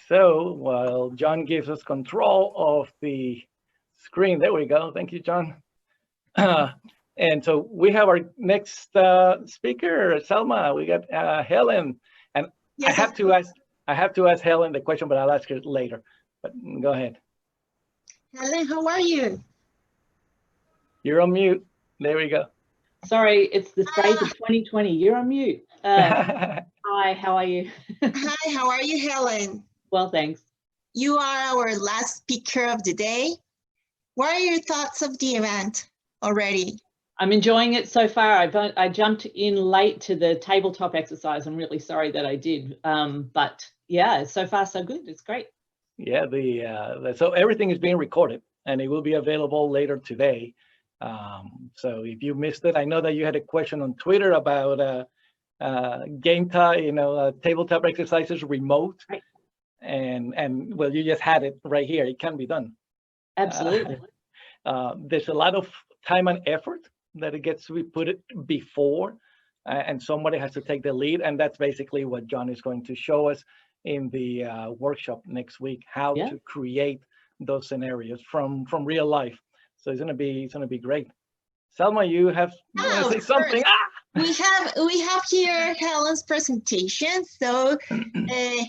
So while John gives us control of the screen, there we go. Thank you, John. And so we have our next speaker, Selma. We got Helen, and Yes, I have to ask Helen the question, but I'll ask her later. But go ahead. Helen, how are you? You're on mute. There we go. Sorry, it's the phrase of 2020. You're on mute. Hi, how are you? Hi, how are you, Helen? Well, thanks. You are our last speaker of the day. What are your thoughts of the event already? I'm enjoying it so far. I jumped in late to the tabletop exercise. I'm really sorry that I did. But yeah, so far so good. It's great. Yeah, so everything is being recorded and it will be available later today. So if you missed it, I know that you had a question on Twitter about game time, tabletop exercises remote. Right. And well, you just had it right here. It can be done. Absolutely. There's a lot of time and effort that it gets to be put it before, and somebody has to take the lead. And that's basically what John is going to show us in the workshop next week, how to create those scenarios from real life. So it's gonna be great. Selma, you want to say something? We have here Helen's presentation. So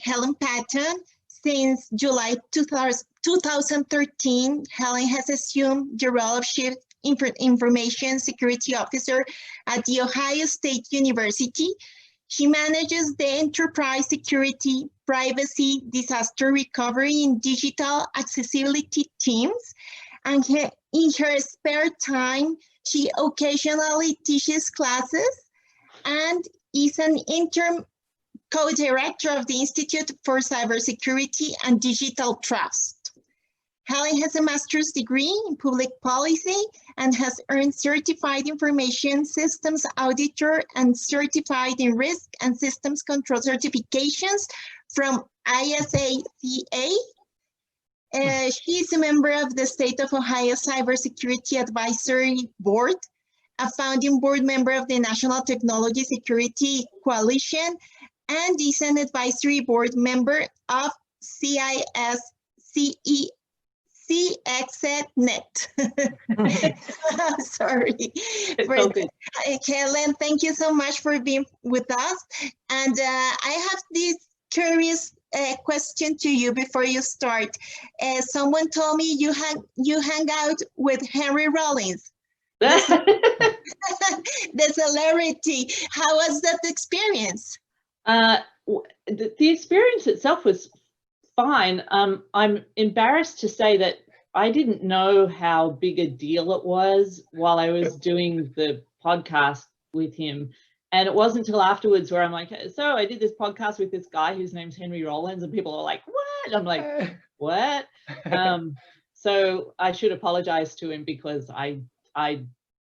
Helen Patton, since July 2013, Helen has assumed the role of Chief Information Security Officer at The Ohio State University. She manages the enterprise security, privacy, disaster recovery, and digital accessibility teams. And in her spare time, she occasionally teaches classes and is an interim co-director of the Institute for Cybersecurity and Digital Trust. Helen has a master's degree in public policy and has earned certified information systems auditor and certified in risk and systems control certifications from ISACA. She is a member of the State of Ohio Cybersecurity Advisory Board, a founding board member of the National Technology Security Coalition, and is an advisory board member of CXNet. Sorry. Helen, thank you so much for being with us. And I have this curious question to you before you start. Someone told me you hang out with Henry Rollins, the celebrity. How was that experience? The experience itself was fine. I'm embarrassed to say that I didn't know how big a deal it was while I was doing the podcast with him. And it wasn't until afterwards where I'm like, so I did this podcast with this guy whose name's Henry Rollins, and people are like, what? I'm like, what? So I should apologize to him because I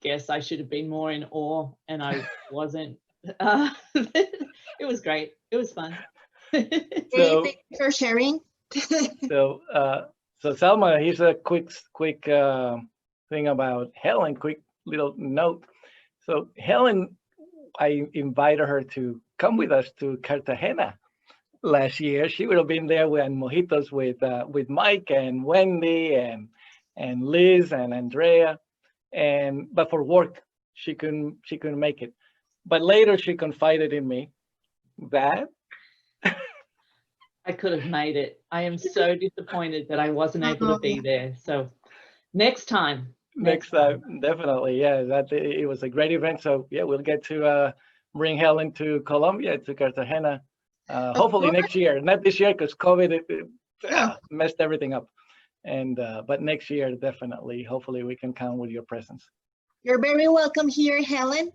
guess I should have been more in awe, and I wasn't. It was great. It was fun. Thank you for sharing. So Selma, here's a quick thing about Helen. Quick little note. So Helen, I invited her to come with us to Cartagena last year. She would have been there with mojitos with Mike and Wendy and Liz and Andrea, but for work she couldn't make it. But later she confided in me that I could have made it. I am so disappointed that I wasn't able to be there. So next time. Next time, definitely. Yeah, it was a great event. So yeah, we'll get to bring Helen to Colombia, to Cartagena, hopefully next year. Not this year because COVID messed everything up. And but next year, definitely. Hopefully, we can count with your presence. You're very welcome here, Helen.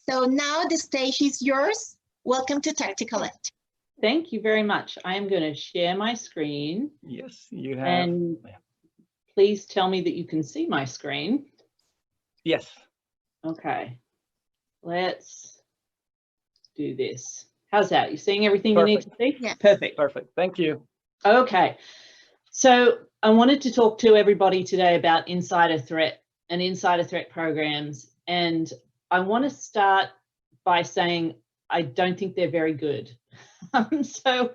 So now the stage is yours. Welcome to Tactical Ed. Thank you very much. I am going to share my screen. Yes, you have. And please tell me that you can see my screen. Yes. Okay. Let's do this. How's that? You seeing everything you need to see? Yes. Perfect. Perfect. Thank you. Okay. So I wanted to talk to everybody today about insider threat and insider threat programs. And I want to start by saying I don't think they're very good. So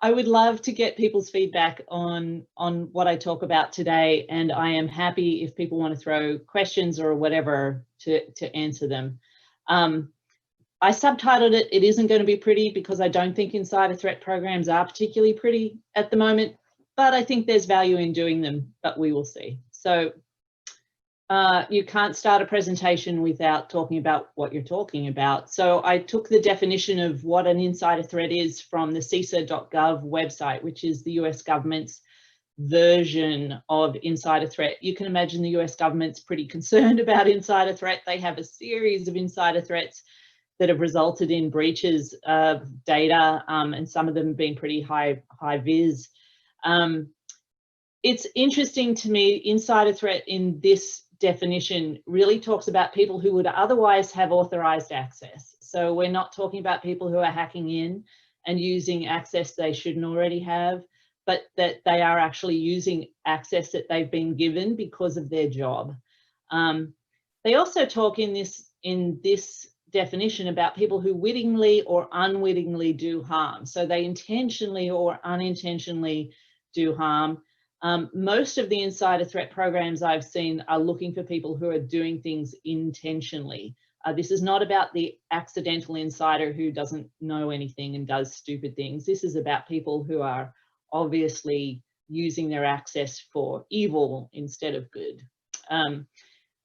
I would love to get people's feedback on what I talk about today, and I am happy if people want to throw questions or whatever to answer them. I subtitled it, "It isn't going to be pretty," because I don't think insider threat programs are particularly pretty at the moment, but I think there's value in doing them, but we will see. So you can't start a presentation without talking about what you're talking about. So I took the definition of what an insider threat is from the CISA.gov website, which is the US government's version of insider threat. You can imagine the US government's pretty concerned about insider threat. They have a series of insider threats that have resulted in breaches of data, and some of them being pretty high vis. It's interesting to me, insider threat in this definition really talks about people who would otherwise have authorized access. So we're not talking about people who are hacking in and using access they shouldn't already have, but that they are actually using access that they've been given because of their job. They also talk in this definition about people who wittingly or unwittingly do harm. So they intentionally or unintentionally do harm. Most of the insider threat programs I've seen are looking for people who are doing things intentionally. This is not about the accidental insider who doesn't know anything and does stupid things. This is about people who are obviously using their access for evil instead of good.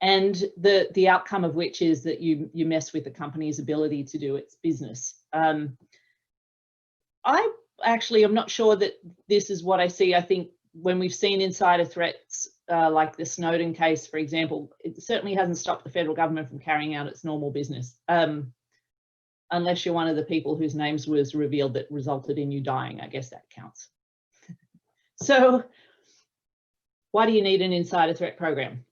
And the outcome of which is that you mess with the company's ability to do its business. I'm not sure that this is what I see. I think when we've seen insider threats like the Snowden case, for example, it certainly hasn't stopped the federal government from carrying out its normal business, unless you're one of the people whose names was revealed that resulted in you dying. I guess that counts. So why do you need an insider threat program?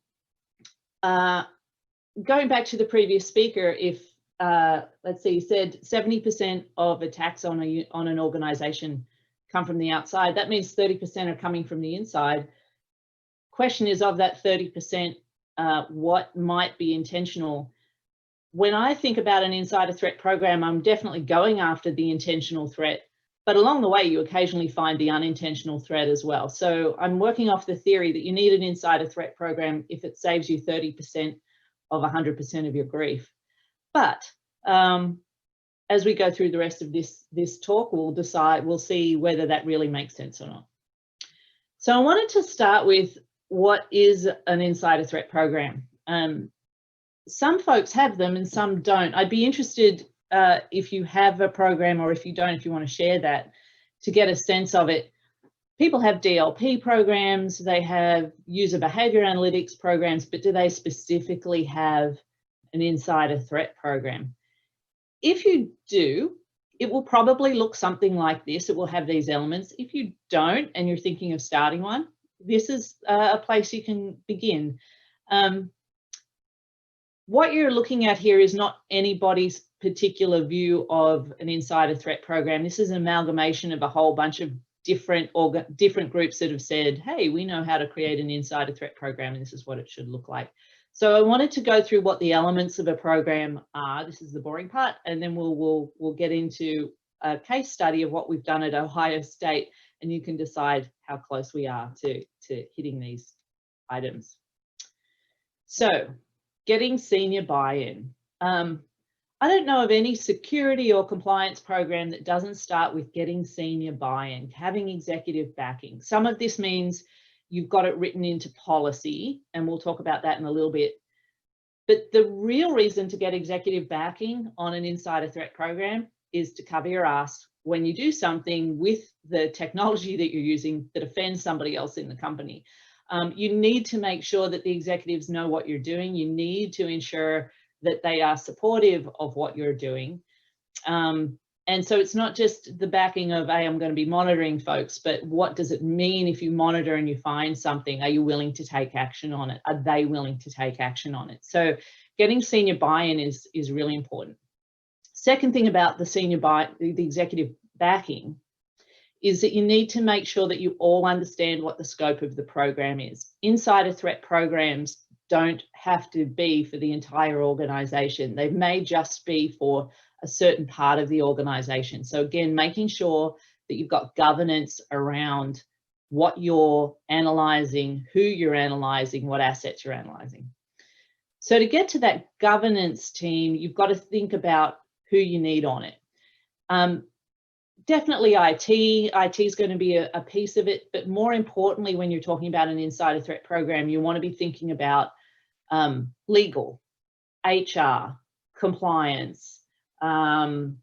Going back to the previous speaker, if let's see, he said 70% of attacks on an organization come from the outside, that means 30% are coming from the inside. Question is, of that 30%, what might be intentional? When I think about an insider threat program, I'm definitely going after the intentional threat, but along the way you occasionally find the unintentional threat as well. So I'm working off the theory that you need an insider threat program if it saves you 30% of 100% of your grief. But as we go through the rest of this talk, we'll see whether that really makes sense or not. So I wanted to start with what is an insider threat program. Some folks have them and some don't. I'd be interested if you have a program, or if you don't, if you want to share that, to get a sense of it. People have DLP programs, they have user behavior analytics programs, but do they specifically have an insider threat program? If you do, it will probably look something like this. It will have these elements. If you don't, and you're thinking of starting one, this is a place you can begin. What you're looking at here is not anybody's particular view of an insider threat program. This is an amalgamation of a whole bunch of different groups that have said, hey, we know how to create an insider threat program, and this is what it should look like. So I wanted to go through what the elements of a program are. This is the boring part, and then we'll get into a case study of what we've done at Ohio State, and you can decide how close we are to hitting these items. So getting senior buy-in. I don't know of any security or compliance program that doesn't start with getting senior buy-in, having executive backing. Some of this means you've got it written into policy, and we'll talk about that in a little bit. But the real reason to get executive backing on an insider threat program is to cover your ass when you do something with the technology that you're using that offends somebody else in the company. You need to make sure that the executives know what you're doing. You need to ensure that they are supportive of what you're doing. And so it's not just the backing of, hey, I'm going to be monitoring folks, but what does it mean if you monitor and you find something? Are you willing to take action on it? Are they willing to take action on it? So getting senior buy-in is really important. Second thing about the executive backing is that you need to make sure that you all understand what the scope of the program is. Insider threat programs don't have to be for the entire organization. They may just be for a certain part of the organization. So again, making sure that you've got governance around what you're analyzing, who you're analyzing, what assets you're analyzing. So to get to that governance team, you've got to think about who you need on it. Definitely IT. IT is going to be a piece of it, but more importantly, when you're talking about an insider threat program, you want to be thinking about legal, HR, compliance, and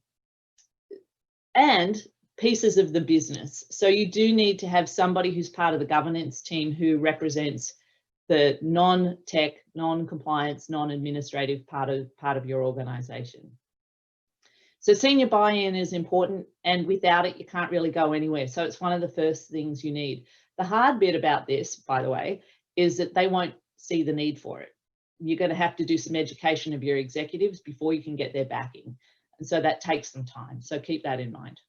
pieces of the business. So you do need to have somebody who's part of the governance team who represents the non-tech, non-compliance, non-administrative part of your organization. So senior buy-in is important, and without it, you can't really go anywhere. So it's one of the first things you need. The hard bit about this, by the way, is that they won't see the need for it. You're going to have to do some education of your executives before you can get their backing. And so that takes some time. So keep that in mind.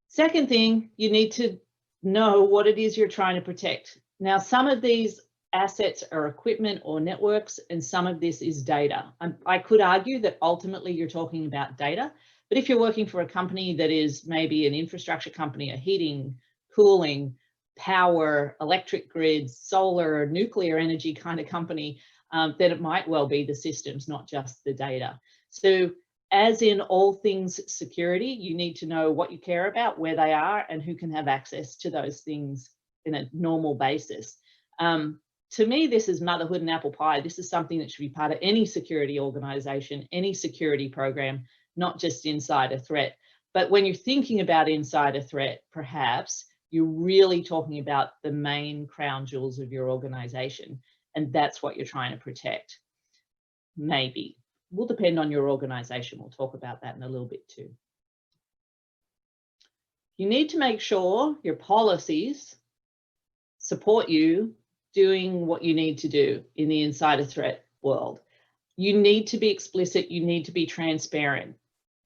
Second thing, you need to know what it is you're trying to protect. Now, some of these assets are equipment or networks, and some of this is data. I could argue that ultimately you're talking about data, but if you're working for a company that is maybe an infrastructure company, a heating, cooling, power, electric grids, solar, nuclear energy kind of company, then it might well be the systems, not just the data. So as in all things security, you need to know what you care about, where they are, and who can have access to those things in a normal basis. To me, this is motherhood and apple pie. This is something that should be part of any security organization, any security program, not just insider threat. But when you're thinking about insider threat, perhaps you're really talking about the main crown jewels of your organization, and that's what you're trying to protect. Maybe. Will depend on your organization. We'll talk about that in a little bit too. You need to make sure your policies support you doing what you need to do in the insider threat world. You need to be explicit. You need to be transparent.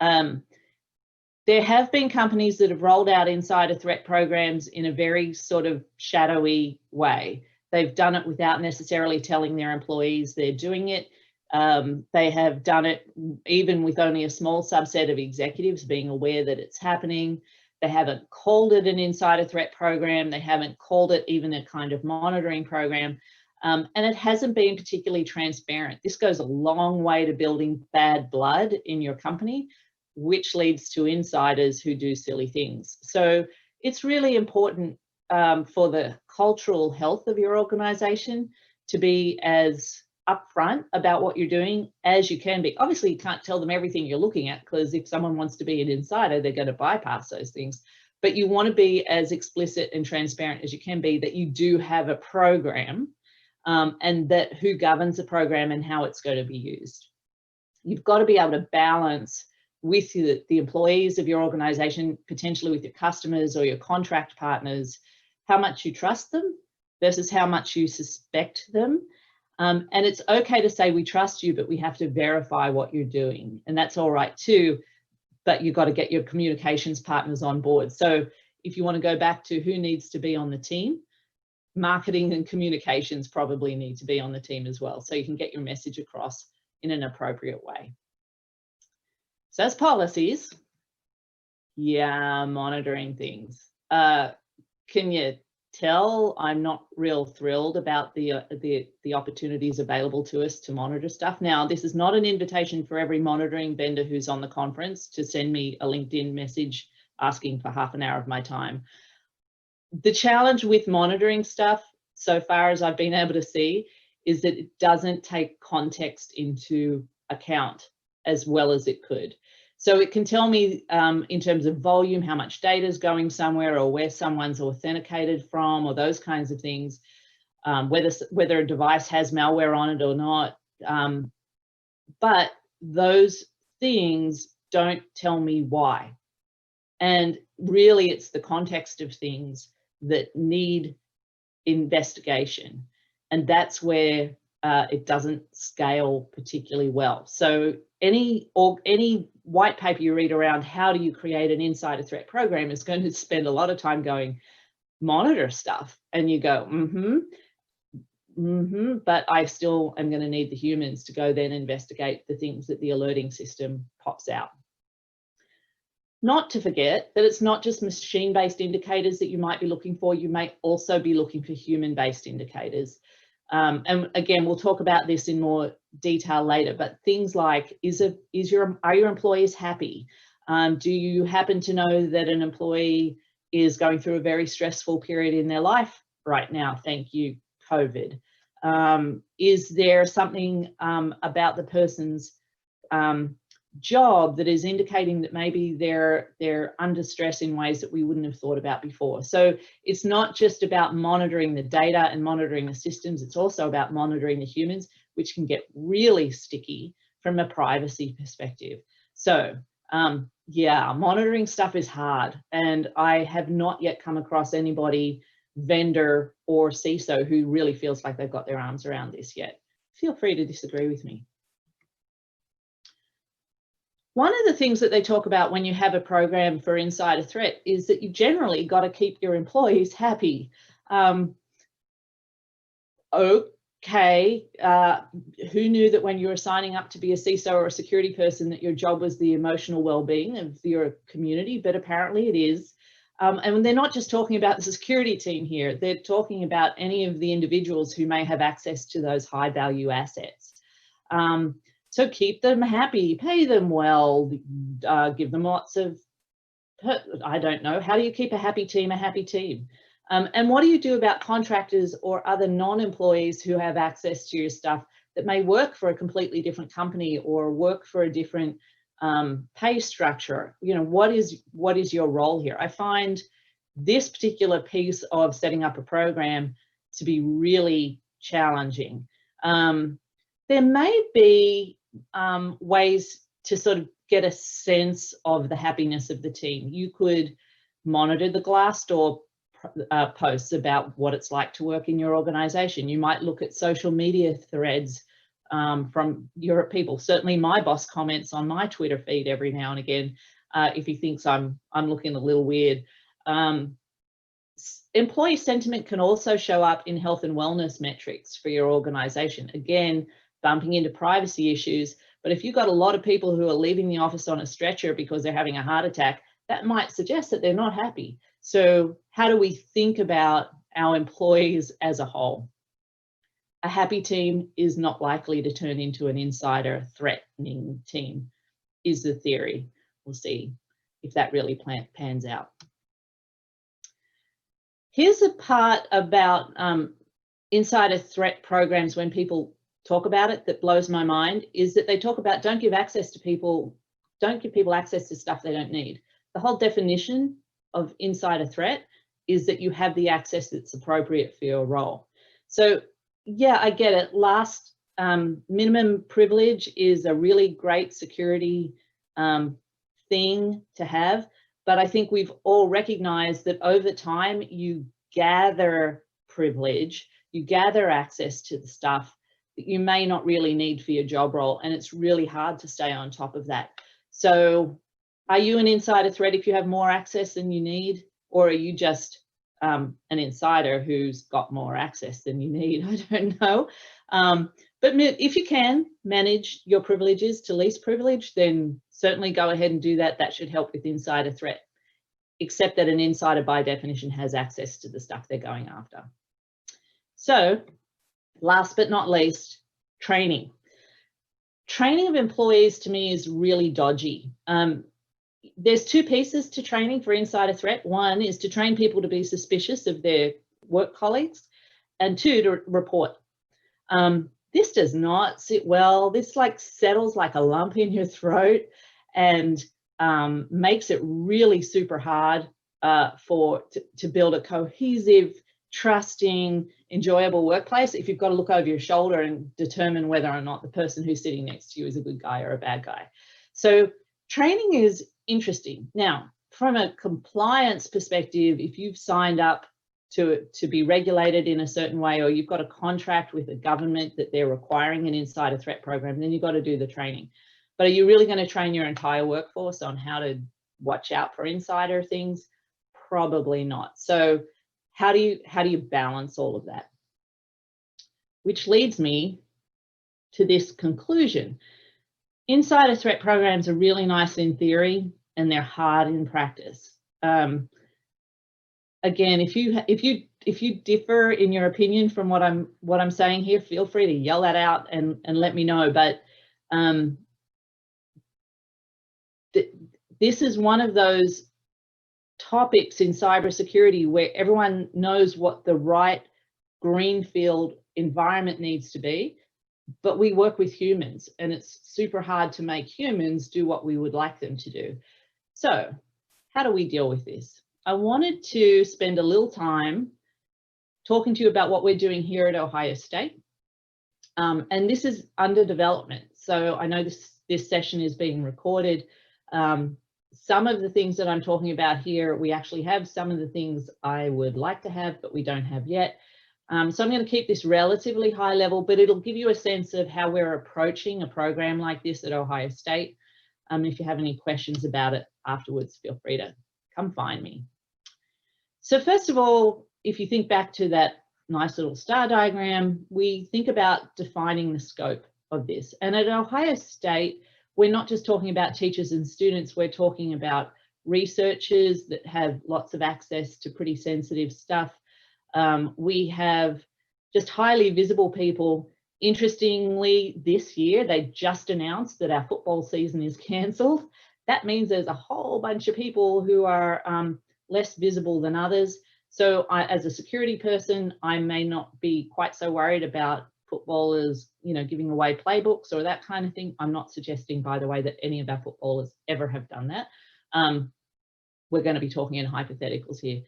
There have been companies that have rolled out insider threat programs in a very sort of shadowy way. They've done it without necessarily telling their employees they're doing it. They have done it even with only a small subset of executives being aware that it's happening. They haven't called it an insider threat program. They haven't called it even a kind of monitoring program. And it hasn't been particularly transparent. This goes a long way to building bad blood in your company, which leads to insiders who do silly things. So it's really important for the cultural health of your organization to be as upfront about what you're doing as you can be. Obviously, you can't tell them everything you're looking at, because if someone wants to be an insider, they're going to bypass those things. But you want to be as explicit and transparent as you can be that you do have a program, and that who governs the program and how it's going to be used. You've got to be able to balance with the employees of your organization, potentially with your customers or your contract partners, how much you trust them versus how much you suspect them. And it's okay to say we trust you, but we have to verify what you're doing. And that's all right too, but you've got to get your communications partners on board. So if you want to go back to who needs to be on the team, marketing and communications probably need to be on the team as well, so you can get your message across in an appropriate way. So as policies, yeah, monitoring things. Can you tell I'm not real thrilled about the opportunities available to us to monitor stuff? Now, this is not an invitation for every monitoring vendor who's on the conference to send me a LinkedIn message asking for half an hour of my time. The challenge with monitoring stuff, so far as I've been able to see, is that it doesn't take context into account as well as it could. So it can tell me in terms of volume, how much data is going somewhere, or where someone's authenticated from, or those kinds of things, whether a device has malware on it or not. But those things don't tell me why. And really, it's the context of things that need investigation. And that's where it doesn't scale particularly well. So any white paper you read around how do you create an insider threat program is going to spend a lot of time going, monitor stuff. And you go, but I still am going to need the humans to go then investigate the things that the alerting system pops out. not to forget that it's not just machine-based indicators that you might be looking for. You may also be looking for human-based indicators. And again, we'll talk about this in more detail later, but things like, are your employees happy? Do you happen to know that an employee is going through a very stressful period in their life right now? Thank you, COVID. Is there something about the person's job that is indicating that maybe they're under stress in ways that we wouldn't have thought about before? So it's not just about monitoring the data and monitoring the systems, it's also about monitoring the humans, which can get really sticky from a privacy perspective. So yeah, monitoring stuff is hard, and I have not yet come across anybody, vendor or CISO, who really feels like they've got their arms around this yet. Feel free to disagree with me. One of the things that they talk about when you have a program for insider threat is that you generally got to keep your employees happy. Okay, who knew that when you were signing up to be a CISO or a security person that your job was the emotional well-being of your community? But apparently it is. And they're not just talking about the security team here, they're talking about any of the individuals who may have access to those high value assets. So keep them happy, pay them well, give them lots of, I don't know, how do you keep a happy team a happy team? And what do you do about contractors or other non-employees who have access to your stuff that may work for a completely different company or work for a different pay structure? You know, what is your role here? I find this particular piece of setting up a program to be really challenging. There may be ways to sort of get a sense of the happiness of the team. You could monitor the Glassdoor posts about what it's like to work in your organization. You might look at social media threads from your people. Certainly my boss comments on my Twitter feed every now and again if he thinks I'm looking a little weird. Employee sentiment can also show up in health and wellness metrics for your organization. Again, bumping into privacy issues, but if you've got a lot of people who are leaving the office on a stretcher because they're having a heart attack, that might suggest that they're not happy. So how do we think about our employees as a whole? A happy team is not likely to turn into an insider threatening team, is the theory. We'll see if that really pans out. Here's the part about insider threat programs when people talk about it that blows my mind, is that they talk about don't give people access to stuff they don't need. The whole definition of insider threat is that you have the access that's appropriate for your role. So yeah, I get it. Last minimum privilege is a really great security thing to have, but I think we've all recognized that over time you gather privilege, you gather access to the stuff that you may not really need for your job role, and it's really hard to stay on top of that. So are you an insider threat if you have more access than you need, or are you just an insider who's got more access than you need? I don't know. But if you can manage your privileges to least privilege, then certainly go ahead and do that. That should help with insider threat, except that an insider by definition has access to the stuff they're going after. So last but not least, training. Training of employees to me is really dodgy. There's two pieces to training for insider threat. One is to train people to be suspicious of their work colleagues, and two, to report. This does not sit well. This like settles like a lump in your throat and makes it really super hard to build a cohesive, trusting, enjoyable workplace if you've got to look over your shoulder and determine whether or not the person who's sitting next to you is a good guy or a bad guy. So training is interesting. Now, from a compliance perspective, if you've signed up to be regulated in a certain way, or you've got a contract with the government that they're requiring an insider threat program, then you've got to do the training. But are you really going to train your entire workforce on how to watch out for insider things? Probably not. So how do you balance all of that? Which leads me to this conclusion. Insider threat programs are really nice in theory, and they're hard in practice. Again, if you differ in your opinion from what I'm saying here, feel free to yell that out and let me know. But this is one of those topics in cybersecurity where everyone knows what the right greenfield environment needs to be, but we work with humans and it's super hard to make humans do what we would like them to do. So how do we deal with this? I wanted to spend a little time talking to you about what we're doing here at Ohio State. And this is under development. So I know this session is being recorded. Some of the things that I'm talking about here, we actually have. Some of the things I would like to have, but we don't have yet. So I'm going to keep this relatively high level, but it'll give you a sense of how we're approaching a program like this at Ohio State. If you have any questions about it afterwards, feel free to come find me. So first of all, if you think back to that nice little star diagram, we think about defining the scope of this. And at Ohio State, we're not just talking about teachers and students, we're talking about researchers that have lots of access to pretty sensitive stuff. We have just highly visible people. Interestingly, this year, they just announced that our football season is cancelled. That means there's a whole bunch of people who are less visible than others. So as a security person, I may not be quite so worried about footballers, you know, giving away playbooks or that kind of thing. I'm not suggesting, by the way, that any of our footballers ever have done that. We're going to be talking in hypotheticals here.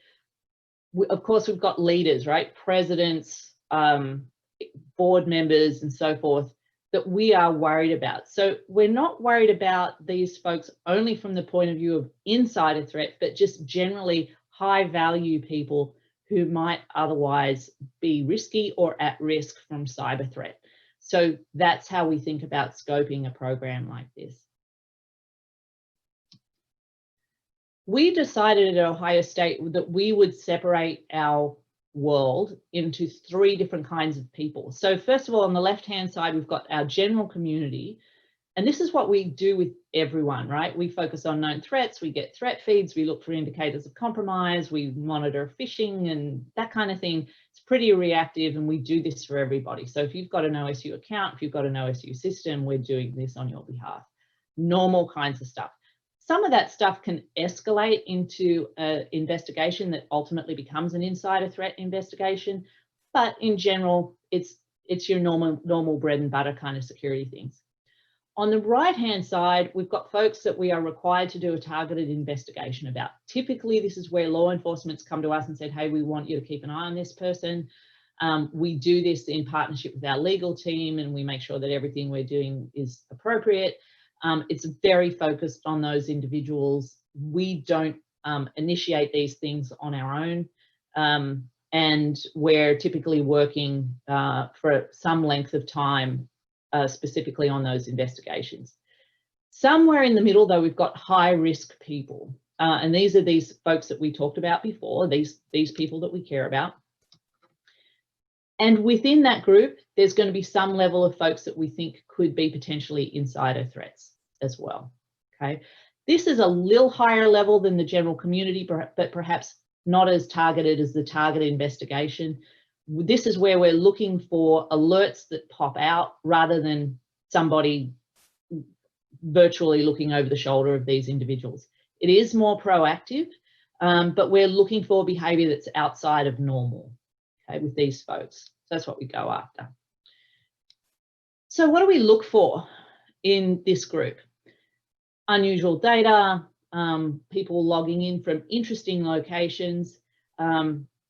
Of course, we've got leaders, right? Presidents, board members, and so forth that we are worried about. So we're not worried about these folks only from the point of view of insider threat, but just generally high value people who might otherwise be risky or at risk from cyber threat. So that's how we think about scoping a program like this. We decided at Ohio State that we would separate our world into 3 different kinds of people. So first of all, on the left-hand side, we've got our general community. And this is what we do with everyone, right? We focus on known threats, we get threat feeds, we look for indicators of compromise, we monitor phishing and that kind of thing. It's pretty reactive and we do this for everybody. So if you've got an OSU account, if you've got an OSU system, we're doing this on your behalf. Normal kinds of stuff. Some of that stuff can escalate into an investigation that ultimately becomes an insider threat investigation. But in general, it's your normal bread and butter kind of security things. On the right-hand side, we've got folks that we are required to do a targeted investigation about. Typically, this is where law enforcement's come to us and said, hey, we want you to keep an eye on this person. We do this in partnership with our legal team and we make sure that everything we're doing is appropriate. It's very focused on those individuals. We don't initiate these things on our own. And we're typically working for some length of time specifically on those investigations. Somewhere in the middle, though, we've got high risk people. And these are these folks that we talked about before, these people that we care about. And within that group, there's going to be some level of folks that we think could be potentially insider threats as well, okay? This is a little higher level than the general community, but perhaps not as targeted as the target investigation. This is where we're looking for alerts that pop out rather than somebody virtually looking over the shoulder of these individuals. It is more proactive, but we're looking for behavior that's outside of normal, okay, with these folks. So that's what we go after. So what do we look for in this group? Unusual data, people logging in from interesting locations,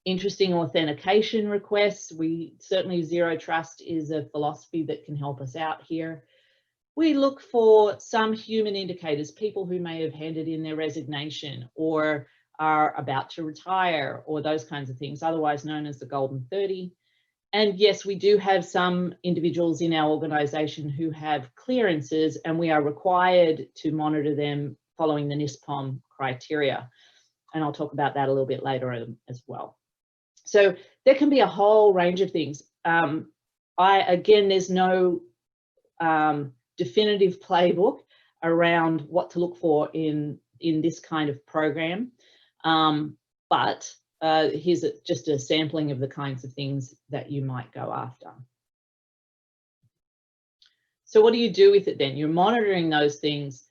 interesting authentication requests. We certainly, zero trust is a philosophy that can help us out here. We look for some human indicators, people who may have handed in their resignation or are about to retire or those kinds of things, otherwise known as the Golden 30. And yes, we do have some individuals in our organisation who have clearances and we are required to monitor them following the NISPOM criteria. And I'll talk about that a little bit later as well. So there can be a whole range of things. Again, there's no definitive playbook around what to look for in in this kind of program, but here's just a sampling of the kinds of things that you might go after. So what do you do with it then? You're monitoring those things,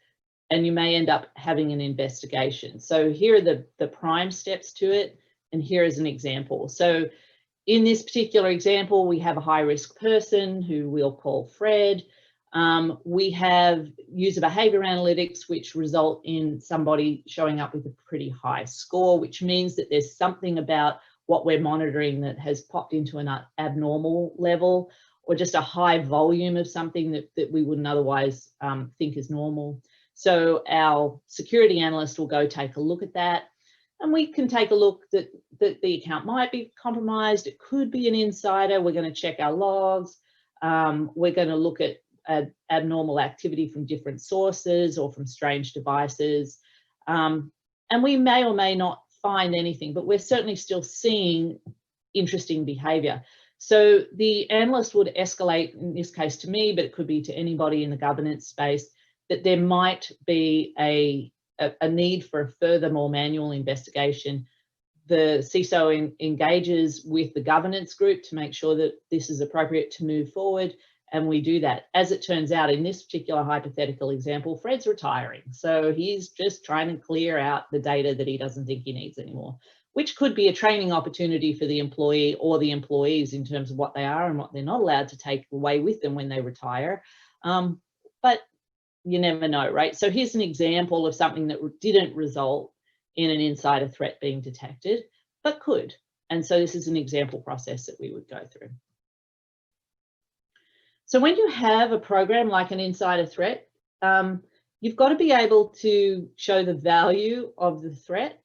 and you may end up having an investigation. So here are the prime steps to it, and here is an example. So in this particular example, we have a high-risk person who we'll call Fred. We have user behavior analytics, which result in somebody showing up with a pretty high score, which means that there's something about what we're monitoring that has popped into an abnormal level, or just a high volume of something that we wouldn't otherwise think is normal. So our security analyst will go take a look at that, and we can take a look that the account might be compromised. It could be an insider. We're going to check our logs. We're going to look at abnormal activity from different sources or from strange devices. And we may or may not find anything, but we're certainly still seeing interesting behavior. So the analyst would escalate, in this case to me, but it could be to anybody in the governance space, that there might be a need for a further, more manual investigation. The CISO engages with the governance group to make sure that this is appropriate to move forward, and we do that. As it turns out, in this particular hypothetical example, Fred's retiring, so he's just trying to clear out the data that he doesn't think he needs anymore, which could be a training opportunity for the employee or the employees in terms of what they are and what they're not allowed to take away with them when they retire. But you never know, right? So here's an example of something that didn't result in an insider threat being detected, but could. And so this is an example process that we would go through. So when you have a program like an insider threat, you've got to be able to show the value of the threat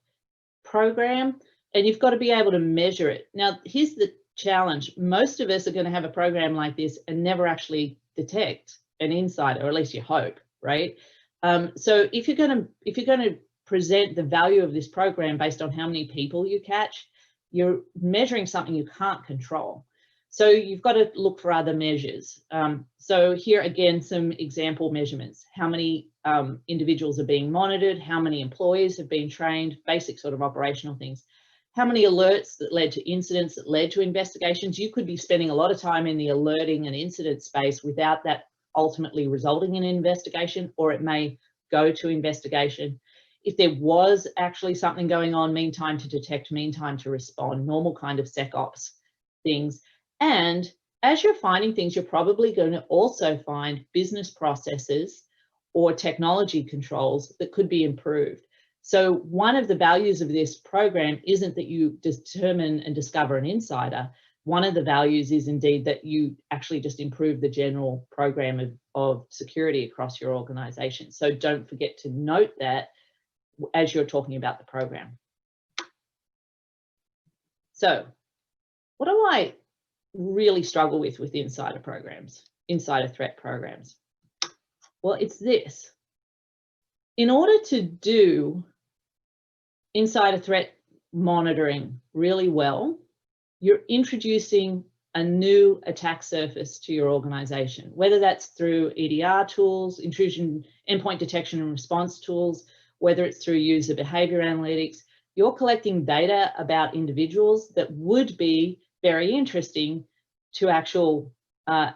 program, and you've got to be able to measure it. Now, here's the challenge. Most of us are going to have a program like this and never actually detect an insider, or at least you hope, right? So if you're going to present the value of this program based on how many people you catch, you're measuring something you can't control. So you've got to look for other measures. So here again, some example measurements. How many individuals are being monitored? How many employees have been trained? Basic sort of operational things. How many alerts that led to incidents that led to investigations? You could be spending a lot of time in the alerting and incident space without that ultimately resulting in an investigation, or it may go to investigation. If there was actually something going on, mean time to detect, mean time to respond, normal kind of SecOps things. And as you're finding things, you're probably going to also find business processes or technology controls that could be improved. So one of the values of this program isn't that you determine and discover an insider. One of the values is indeed that you actually just improve the general program of security across your organization. So don't forget to note that as you're talking about the program. So what do I really struggle with insider programs, insider threat programs? Well, it's this. In order to do insider threat monitoring really well, you're introducing a new attack surface to your organization, whether that's through EDR tools, intrusion, endpoint detection and response tools, whether it's through user behavior analytics. You're collecting data about individuals that would be very interesting to actual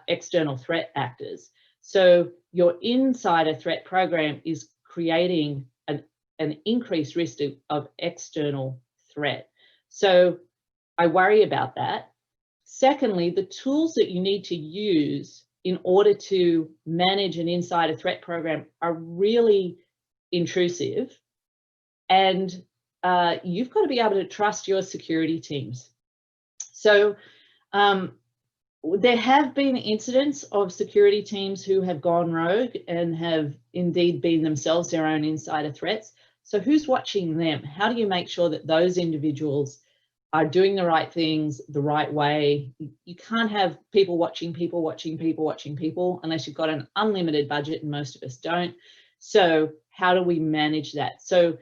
external threat actors. So your insider threat program is creating an increased risk of external threat. So I worry about that. Secondly, the tools that you need to use in order to manage an insider threat program are really intrusive, and you've got to be able to trust your security teams. So there have been incidents of security teams who have gone rogue and have indeed been themselves their own insider threats. So who's watching them? How do you make sure that those individuals are doing the right things the right way? You can't have people watching people watching people watching people unless you've got an unlimited budget, and most of us don't. So how do we manage that? So,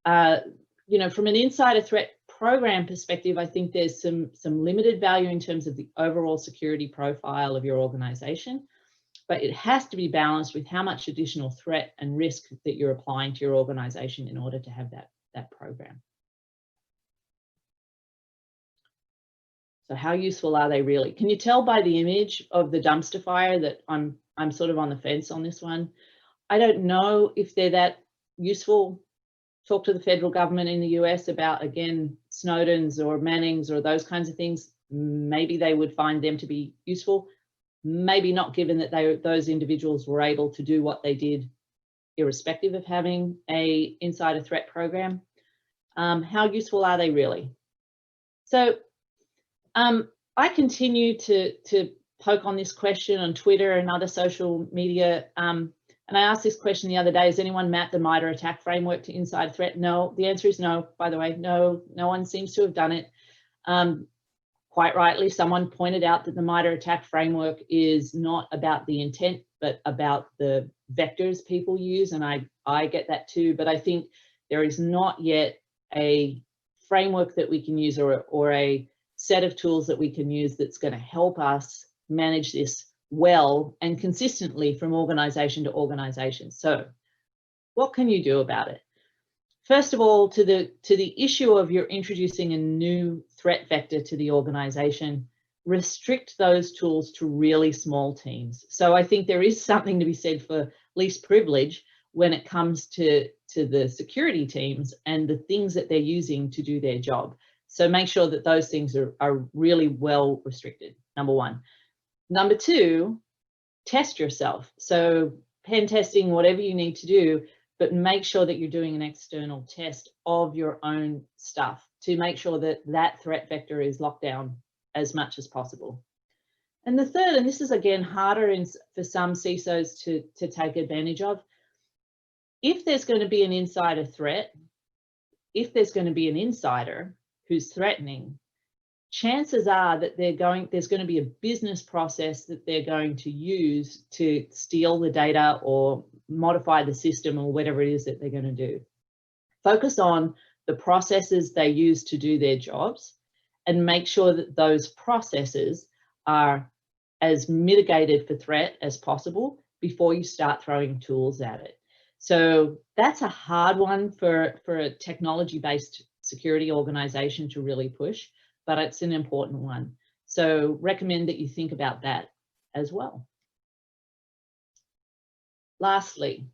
you know, from an insider threat program perspective, I think there's some limited value in terms of the overall security profile of your organization. but it has to be balanced with how much additional threat and risk that you're applying to your organization in order to have that program. So how useful are they really? Can you tell by the image of the dumpster fire that I'm sort of on the fence on this one? I don't know if they're that useful. Talk to the federal government in the US about, again, Snowden's or Manning's or those kinds of things. Maybe they would find them to be useful. Maybe not, given that those individuals were able to do what they did irrespective of having a insider threat program. How useful are they really? So I continue to poke on this question on Twitter and other social media. And I asked this question the other day: has anyone mapped the MITRE attack framework to insider threat? No, the answer is no, by the way. No one seems to have done it. Quite rightly, someone pointed out that the MITRE attack framework is not about the intent, but about the vectors people use, and I get that too, but I think there is not yet a framework that we can use or a set of tools that we can use that's going to help us manage this well and consistently from organization to organization. So what can you do about it? First of all, to the issue of you're introducing a new threat vector to the organization, restrict those tools to really small teams. So I think there is something to be said for least privilege when it comes to the security teams and the things that they're using to do their job. So make sure that those things are really well restricted, number one. Number two, test yourself. So pen testing, whatever you need to do, but make sure that you're doing an external test of your own stuff to make sure that that threat vector is locked down as much as possible. And the third, and this is again harder for some CISOs to take advantage of, if there's going to be an insider threat, if there's going to be an insider who's threatening, chances are that there's going to be a business process that they're going to use to steal the data or modify the system or whatever it is that they're going to do. Focus on the processes they use to do their jobs and make sure that those processes are as mitigated for threat as possible before you start throwing tools at it. So that's a hard one for a technology-based security organization to really push, but it's an important one. So recommend that you think about that as well. Lastly,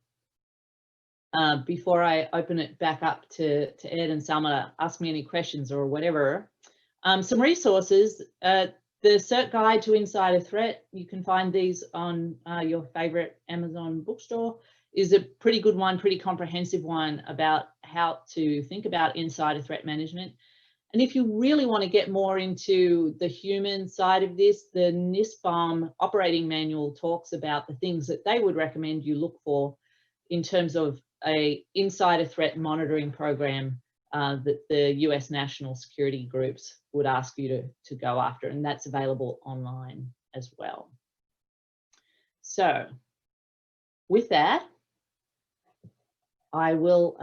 before I open it back up to Ed and Salma to ask me any questions or whatever, some resources. The Cert Guide to Insider Threat, you can find these on your favorite Amazon bookstore, is a pretty good one, pretty comprehensive one about how to think about insider threat management. And if you really want to get more into the human side of this, the NISBOM operating manual talks about the things that they would recommend you look for in terms of a insider threat monitoring program that the US national security groups would ask you to go after, and that's available online as well. So with that, I will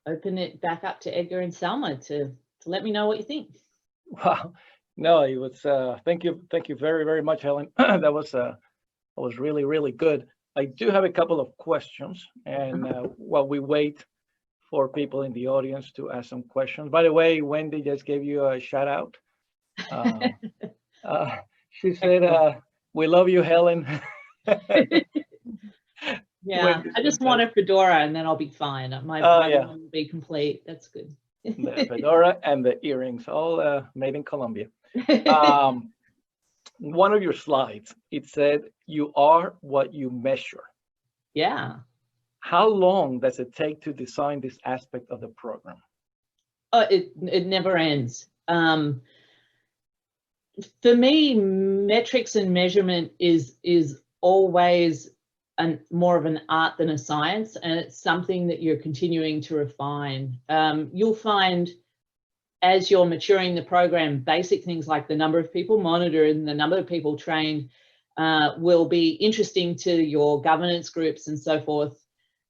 open it back up to Edgar and Salma to let me know what you think. Wow, no, it was thank you very, very much, Helen. That was really, really good. I do have a couple of questions, and while we wait for people in the audience to ask some questions. By the way, Wendy just gave you a shout out. She said, "We love you, Helen." Yeah, I just want a fedora and then I'll be fine. My yeah, will be complete. That's good. The fedora and the earrings, all made in Colombia. One of your slides, it said, "You are what you measure." Yeah. How long does it take to design this aspect of the program? It never ends. For me, metrics and measurement is always more of an art than a science, and it's something that you're continuing to refine. You'll find as you're maturing the program, basic things like the number of people monitored and the number of people trained will be interesting to your governance groups and so forth.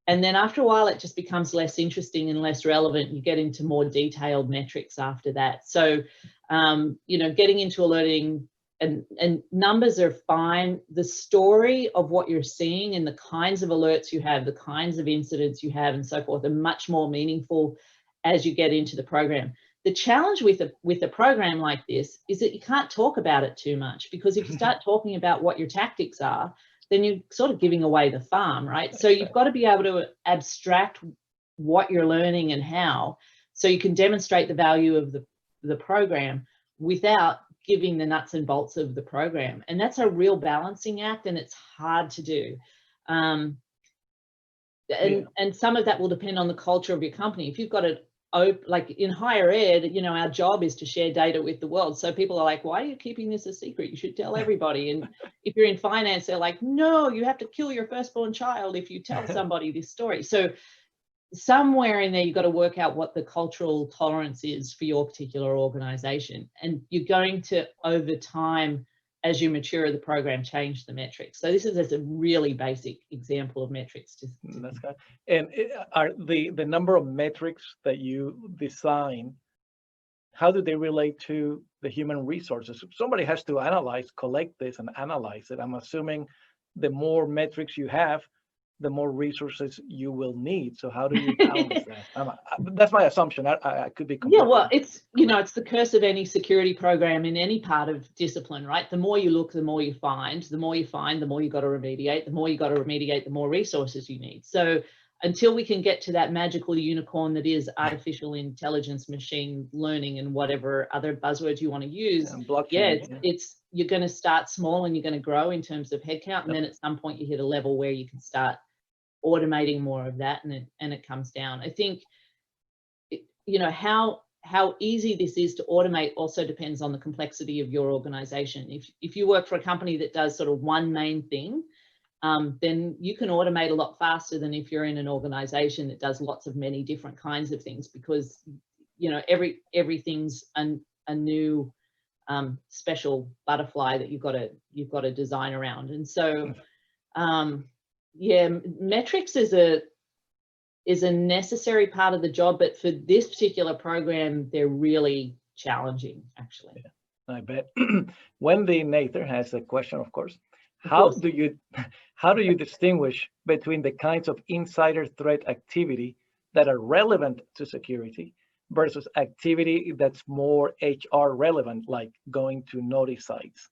And then after a while, it just becomes less interesting and less relevant. You get into more detailed metrics after that. So, you know, getting into alerting and numbers are fine. The story of what you're seeing and the kinds of alerts you have, the kinds of incidents you have and so forth are much more meaningful as you get into the program. The challenge with a program like this is that you can't talk about it too much, because if you start talking about what your tactics are, then you're sort of giving away the farm, right? So you've got to be able to abstract what you're learning and how, so you can demonstrate the value of the program without giving the nuts and bolts of the program. And that's a real balancing act, and it's hard to do. And some of that will depend on the culture of your company. If you've got a, like in higher ed, you know, our job is to share data with the world. So people are like, why are you keeping this a secret? You should tell everybody. And if you're in finance, they're like, no, you have to kill your firstborn child if you tell somebody this story. So somewhere in there, you've got to work out what the cultural tolerance is for your particular organization. And you're going to, over time, as you mature the program, change the metrics. So this is just a really basic example of metrics. That's good. And are the number of metrics that you design, how do they relate to the human resources? Somebody has to collect this and analyze it. I'm assuming the more metrics you have, the more resources you will need. So how do you balance that? That's my assumption. I could be completely. Yeah, well, it's, you know, it's the curse of any security program in any part of discipline, right? The more you look, the more you find. The more you find, the more you got to remediate. The more you got to remediate, the more resources you need. So until we can get to that magical unicorn that is artificial intelligence, machine learning, and whatever other buzzwords you want to use, you're going to start small and you're going to grow in terms of headcount. And then at some point you hit a level where you can start automating more of that, and it comes down. I think, you know, how easy this is to automate also depends on the complexity of your organization. If you work for a company that does sort of one main thing, then you can automate a lot faster than if you're in an organization that does lots of many different kinds of things, because, you know, everything's a new special butterfly that you've got to design around. And so yeah, metrics is a necessary part of the job, but for this particular program, they're really challenging, actually. Yeah, I bet. Wendy Nather has a question, of course. How do you distinguish between the kinds of insider threat activity that are relevant to security versus activity that's more HR relevant, like going to naughty sites?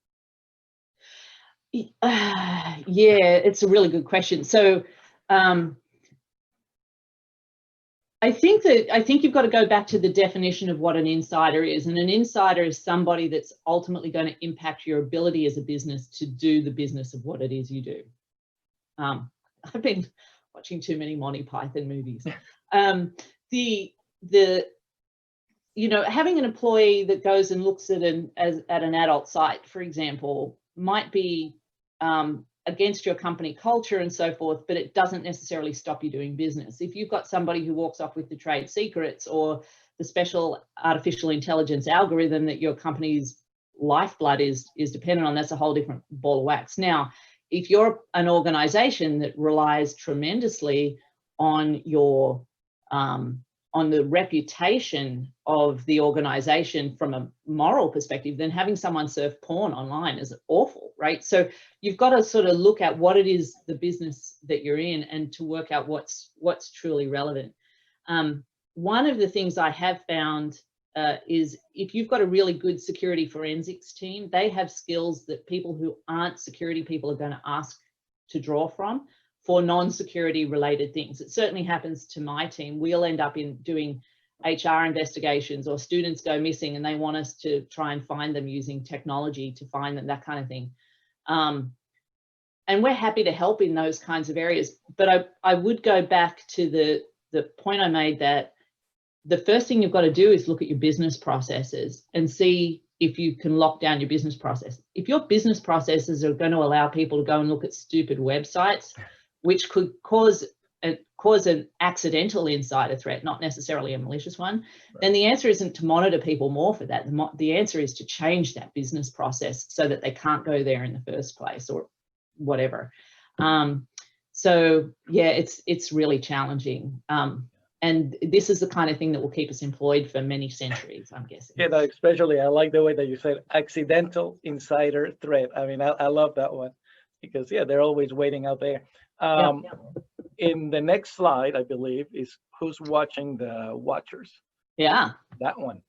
Yeah, it's a really good question. So I think you've got to go back to the definition of what an insider is. And an insider is somebody that's ultimately going to impact your ability as a business to do the business of what it is you do. I've been watching too many Monty Python movies. You know, having an employee that goes and looks at an adult site, for example, might be against your company culture and so forth, but it doesn't necessarily stop you doing business. If you've got somebody who walks off with the trade secrets or the special artificial intelligence algorithm that your company's lifeblood is dependent on, that's a whole different ball of wax. Now, if you're an organization that relies tremendously on your on the reputation of the organization from a moral perspective, then having someone surf porn online is awful, right? So you've got to sort of look at what it is, the business that you're in, and to work out what's truly relevant. One of the things I have found is if you've got a really good security forensics team, they have skills that people who aren't security people are going to ask to draw from for non-security related things. It certainly happens to my team. We'll end up in doing HR investigations, or students go missing and they want us to try and find them using technology to find them, that kind of thing. And we're happy to help in those kinds of areas. But I would go back to the point I made, that the first thing you've got to do is look at your business processes and see if you can lock down your business process. If your business processes are going to allow people to go and look at stupid websites, which could cause an accidental insider threat, not necessarily a malicious one, right, then the answer isn't to monitor people more for that. The answer is to change that business process so that they can't go there in the first place, or whatever. So yeah, it's really challenging. And And this is the kind of thing that will keep us employed for many centuries, I'm guessing. Yeah, no, especially I like the way that you said accidental insider threat. I mean, I love that one because yeah, they're always waiting out there. In the next slide, I believe, is who's watching the watchers. Yeah. That one.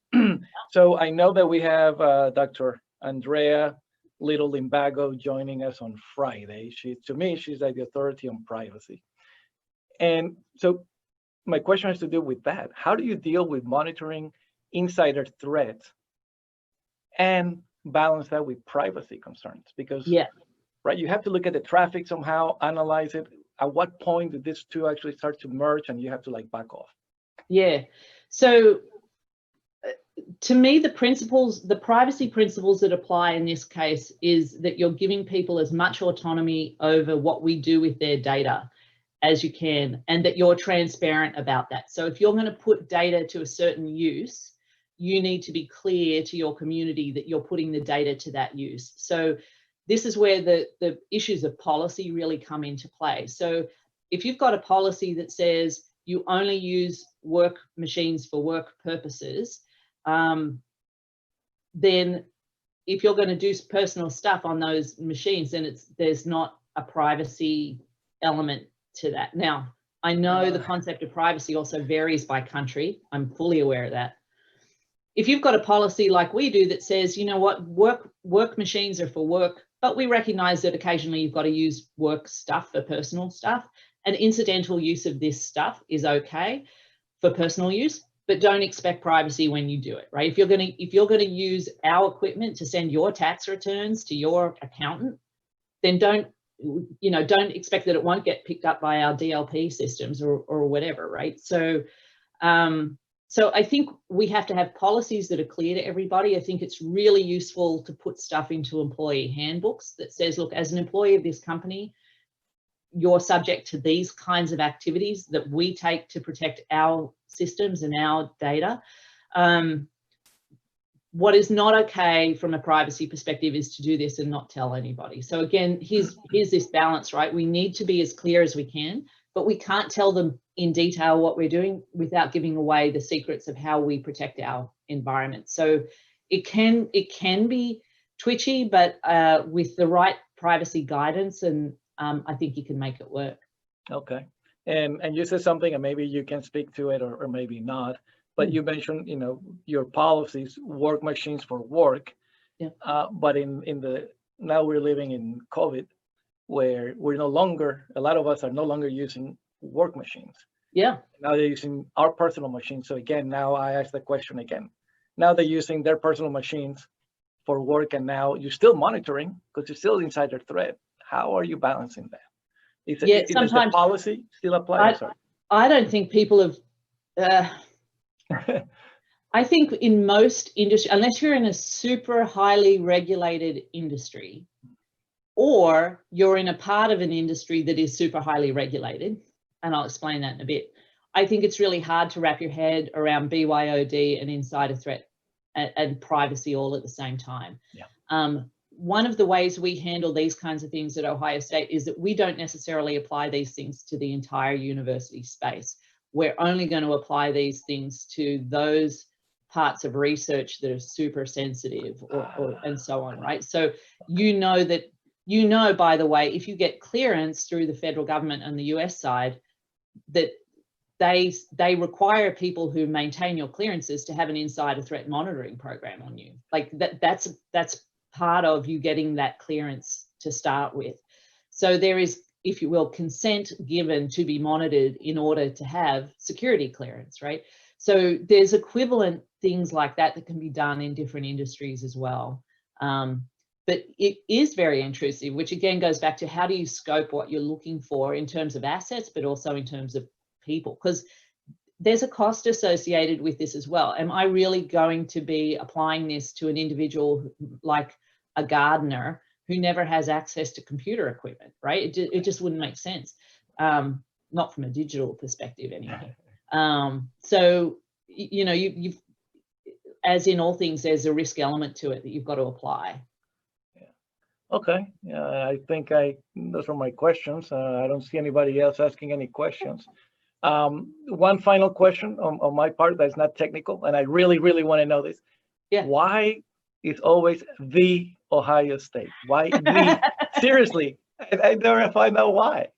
So I know that we have Dr. Andrea Little Limbago joining us on Friday. To me, she's like the authority on privacy. And so my question has to do with that. How do you deal with monitoring insider threats and balance that with privacy concerns? Because right, you have to look at the traffic somehow, analyze it. At what point did these two actually start to merge and you have to like back off? Yeah. So to me, the privacy principles that apply in this case is that you're giving people as much autonomy over what we do with their data as you can, and that you're transparent about that. So if you're going to put data to a certain use, you need to be clear to your community that you're putting the data to that use. So this is where the issues of policy really come into play. So if you've got a policy that says you only use work machines for work purposes, then if you're going to do personal stuff on those machines, then there's not a privacy element to that. Now, I know the concept of privacy also varies by country. I'm fully aware of that. If you've got a policy like we do that says, you know what, work machines are for work, but we recognize that occasionally you've got to use work stuff for personal stuff, and incidental use of this stuff is okay for personal use, but don't expect privacy when you do it, right? If you're going to use our equipment to send your tax returns to your accountant, then don't expect that it won't get picked up by our DLP systems or whatever, right? So so I think we have to have policies that are clear to everybody. I think it's really useful to put stuff into employee handbooks that says, look, as an employee of this company, you're subject to these kinds of activities that we take to protect our systems and our data. What is not okay from a privacy perspective is to do this and not tell anybody. So again, here's this balance, right? We need to be as clear as we can, but we can't tell them in detail what we're doing without giving away the secrets of how we protect our environment. So it can be twitchy, but with the right privacy guidance, and I think you can make it work. Okay. And you said something, and maybe you can speak to it or maybe not, but you mentioned, your policies, work machines for work. Yeah. But now we're living in COVID, where a lot of us are no longer using work machines. Yeah. Now they're using our personal machines. So again, now I ask the question again. Now they're using their personal machines for work, and now you're still monitoring because you're still insider threat. How are you balancing that? Does the policy still apply? I don't think people have. I think in most industry, unless you're in a super highly regulated industry, or you're in a part of an industry that is super highly regulated, and I'll explain that in a bit, I think it's really hard to wrap your head around BYOD and insider threat and privacy all at the same time. Yeah. One of the ways we handle these kinds of things at Ohio State is that we don't necessarily apply these things to the entire university space. We're only going to apply these things to those parts of research that are super sensitive and so on, right? So by the way, if you get clearance through the federal government and the US side, that they require people who maintain your clearances to have an insider threat monitoring program on you. Like that's part of you getting that clearance to start with. So there is, if you will, consent given to be monitored in order to have security clearance, right? So there's equivalent things like that can be done in different industries as well. But it is very intrusive, which again goes back to how do you scope what you're looking for in terms of assets, but also in terms of people, because there's a cost associated with this as well. Am I really going to be applying this to an individual like a gardener who never has access to computer equipment, right? It just wouldn't make sense, not from a digital perspective anyway. So, you've, as in all things, there's a risk element to it that you've got to apply. Yeah. Okay. Yeah, I think those are my questions. I don't see anybody else asking any questions. One final question on my part that's not technical, and I really, really want to know this. Yeah. Why is always the Ohio State? Why the? Seriously, I never find out why.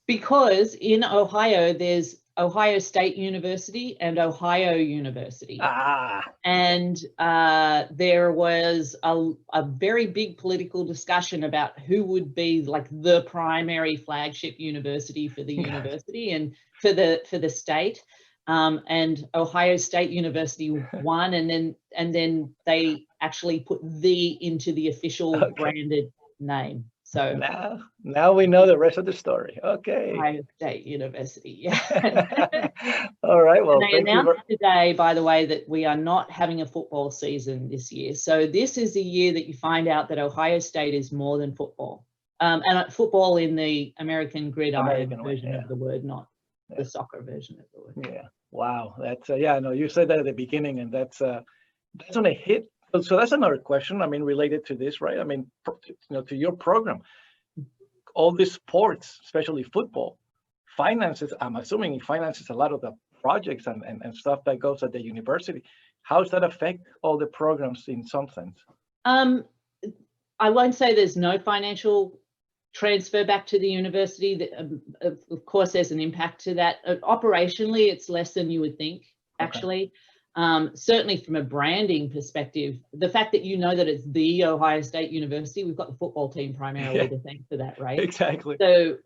Because in Ohio, there's Ohio State University and Ohio University. Ah, And there was a very big political discussion about who would be like the primary flagship university for the university and for the state. And Ohio State University won, and then they actually put the into the official branded name. So now we know the rest of the story. Okay. Ohio State University, yeah. All right. Well, and they announced today, by the way, that we are not having a football season this year. So this is the year that you find out that Ohio State is more than football. And football in the American gridiron version of the word, not the soccer version of the word. Yeah. Wow. That's yeah. No, you said that at the beginning, and that's on a hit. So that's another question. I mean, related to this, right? I mean, to your program, all these sports, especially football, finances. I'm assuming it finances a lot of the projects and stuff that goes at the university. How does that affect all the programs in some sense? I won't say there's no financial transfer back to the university. Of course, there's an impact to that. Operationally, it's less than you would think, actually. Certainly from a branding perspective, the fact that you know that it's the Ohio State University, we've got the football team primarily to thank for that, right? Exactly.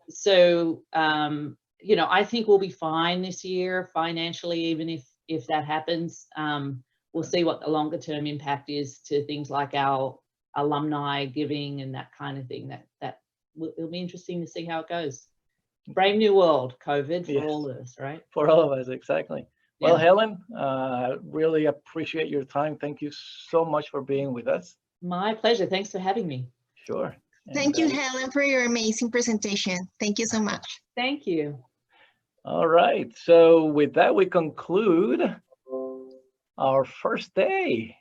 So I think we'll be fine this year financially, even if that happens. We'll see what the longer term impact is to things like our alumni giving and that kind of thing. It'll be interesting to see how it goes. Brave new world, COVID, for all of us, right? For all of us, exactly. Well, Helen, really appreciate your time. Thank you so much for being with us. My pleasure. Thanks for having me. Sure. Thank you, Helen, for your amazing presentation. Thank you so much. Thank you. All right. So with that, we conclude our first day